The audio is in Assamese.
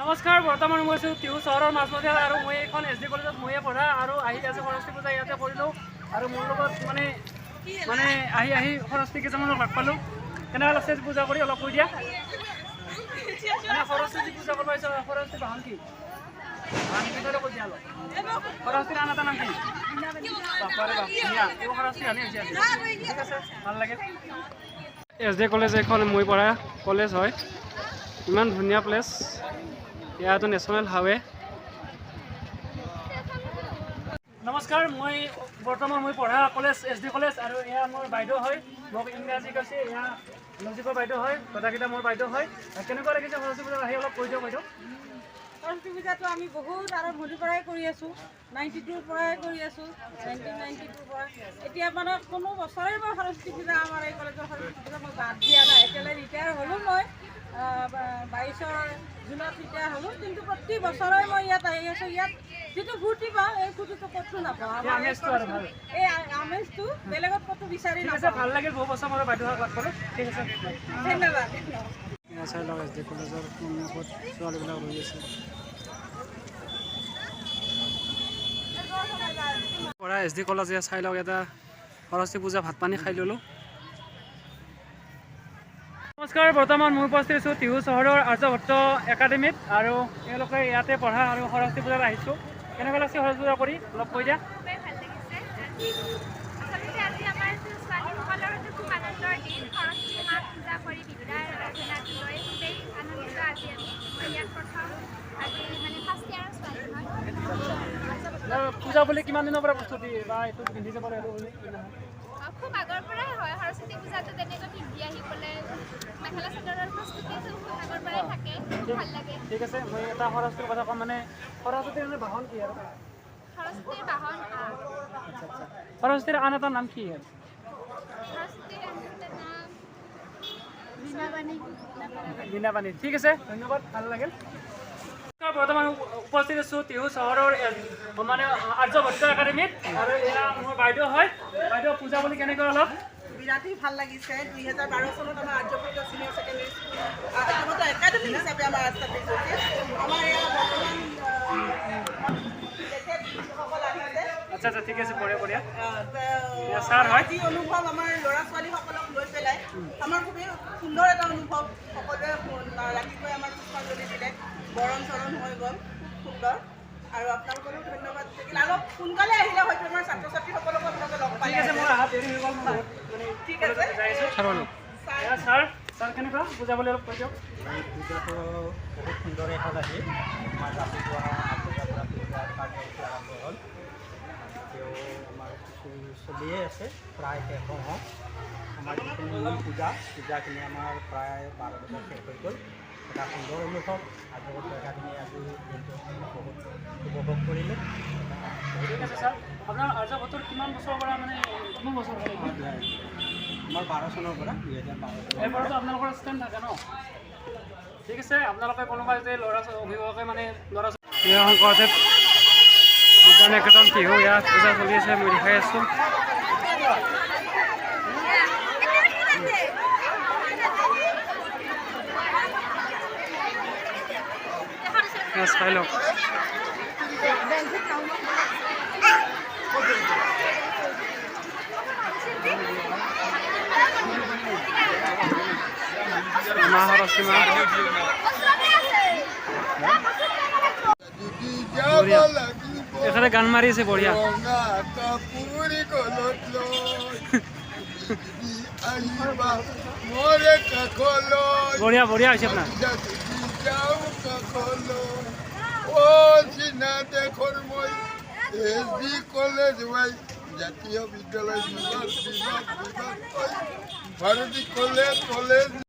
নমস্কাৰ বৰ্তমান মই আছোঁ টিহু চহৰৰ মাজমজিয়াত আৰু মই এখন SD কলেজত ময়ে পঢ়া আৰু আহি আছে সৰস্বতী পূজা ইয়াতে কৰিলোঁ আৰু মোৰ লগত মানে আহি সৰস্বতী কেইজনক লগ পালোঁ। কেনেকুৱা লাগছে পূজা কৰি অলপ কৈ দিয়া। সৰস্বতী পূজা কৰিব আহিছোঁ। সৰস্বতী বাহন কি? কৈ দিয়া অলপ। সৰস্বতীৰ আন এটা নাম কি? বাপাৰে বাপ ধুনীয়া। সৰস্বতী আনি আহিছে ঠিক আছে ভাল লাগে। SD কলেজ এখন মই পঢ়া কলেজ হয়। ইমান ধুনীয়া প্লেচ। ইয়াতো নেশ্যনেল হাইৱে। নমস্কাৰ মই বৰ্তমান পঢ়া কলেজ SD কলেজ আৰু এয়া মোৰ বাইদেউ হয়। মোক ইংৰাজী কৈছে এয়া লজিকৰ বাইদেউ হয়। কথাকেইটা মোৰ বাইদেউ হয়। কেনেকুৱা লাগিছে সৰস্বতী পূজাত আহি অলপ কৈ দিয়ক বাইদেউ। সৰস্বতী পূজাটো আমি বহুত আৰম্ভণিৰ পৰাই কৰি আছোঁ। 92ৰ পৰাই কৰি আছোঁ। 1992ৰ পৰা এতিয়া মানে কোনো বছৰেই মই সৰস্বতী পূজা আমাৰ এই কলেজৰ সৰস্বতী পূজা মই বাদ দিয়া নাই। এতিয়ালৈ ৰিটায়াৰ হ'লোঁ মই 22 জুনত ৰিটায়াৰ হ'লোঁ, কিন্তু প্ৰতি বছৰে মই ইয়াত আহি আছোঁ। ইয়াত যিটো ফূৰ্তি পাওঁ এই ফূৰ্তিটো ক'তো নাপাওঁ। এই আমেজটো বেলেগত ক'তো বিচাৰি নাপাওঁ। ভাল লাগিল বহু বছৰ মই বাইদেউক লগ পালোঁ। ঠিক আছে ধন্যবাদ। চাই লওক SD কলেজৰ সন্মুখত ছোৱালীবিলাক ৰৈ আছে। পৰা SD কলেজ চাই লওক এটা সৰস্বতী পূজা ভাত পানী খাই ল'লোঁ। নমস্কাৰ বৰ্তমান মই উপস্থিত আছোঁ টিহু চহৰৰ আৰ্যভট্ট একাডেমীত আৰু এওঁলোকে ইয়াতে পঢ়া আৰু সৰস্বতী পূজাত আহিছোঁ। কেনেকুৱা লাগিছে সৰস্বতী পূজা কৰি অলপ কৈ দিয়া। পূজা বুলি কিমান দিনৰ পৰা প্ৰস্তুতি বা এইটো পিন্ধি যাব লাগিব বুলি খুব আগৰ পৰাই হয়। সৰস্বতী পূজাটো তেনেকৈ পিন্ধি আহি পেলাই মেখেলা চাদৰৰ প্ৰস্তুতিটো খুব আগৰ পৰাই থাকে। ভাল লাগে। ঠিক আছে মই এটা সৰস্বতীৰ কথা ক'ম মানে সৰস্বতীৰ বাহন কি আৰু সৰস্বতীৰ বাহন সৰস্বতীৰ আন এটা নাম কি হয়? সৰস্বতীৰ আন এটা নাম বীণাপাণি। ঠিক আছে ধন্যবাদ ভাল লাগিল। বৰ্তমান উপস্থিত আছোঁ টিহু চহৰৰ মানে আৰ্যভট্ট একাডেমীত আৰু এয়া মোৰ বাইদেউ হয়। বাইদেউ পূজা বুলি কেনেকৈ অলপ বিৰাটেই ভাল লাগিছে। 2012 চনত আমাৰ Aryabhatta Senior Secondary Aryabhatta Academy হিচাপে আমাৰ এষ্টাব্লিছ হৈছে। আমাৰ ইয়াত বৰ্তমান আচ্ছা ঠিক আছে বঢ়িয়া বঢ়িয়া। যি অনুভৱ আমাৰ ল'ৰা ছোৱালীসকলক লৈ পেলাই আমাৰ খুবেই সুন্দৰ এটা অনুভৱ। সকলোৱে ৰাতিপুৱাই আমাৰ পুষ্পাঞ্জলি দিলে, বৰণ চৰণ হৈ গ'ল, খুব সুন্দৰ। আৰু আপোনালোকৰো ধন্যবাদ থাকিল। অলপ সোনকালে আহিলে হয়তো আমাৰ ছাত্ৰ ছাত্ৰীসকলকো আপোনালোকে লগ পালে। ঠিক আছে ছাৰ কেনেকুৱা পূজা বুলি অলপ কৈ দিয়ক। পূজাটো বহুত সুন্দৰ এখন আহি আমাৰ ৰাতিপুৱা 8 বজাৰ পৰা আৰম্ভ হ'ল। এতিয়াও আমাৰ চলিয়ে আছে, প্ৰায় শেষ হওঁ। আমাৰ যিখিনি মূল পূজাখিনি আমাৰ প্ৰায় 12 বজাত শেষ হৈ গ'ল। এটা সুন্দৰ অনুভৱ। আৰ্যভট্ট একাডেমী আজি দিনটো বহুত উপভোগ কৰিলে। ঠিক আছে ছাৰ আপোনাৰ আৰ্যভট্টৰ কিমান বছৰৰ পৰা মানে কিমান বছৰ হ'ল? আমাৰ 12 চনৰ পৰা 2012 এইবাৰতো আপোনালোকৰ ষ্টেণ্ড থাকে ন? ঠিক আছে আপোনালোকে কোনোবা যদি অভিভাৱকে মানে ল'ৰা ছোৱালী শংকৰদেৱ উদ্যান নিকেতন টিহু ইয়াত পূজা চলি আছে মই দেখাই আছোঁ। চাই লওক মা সৰস্বতী মা এখানে গান মাৰি আছে বঢ়িয়া। বঢ়িয়া বঢ়িয়া হৈছে আপোনাৰ। জাতীয় বিদ্যালয় বিভাগ ভাৰতী কলেজ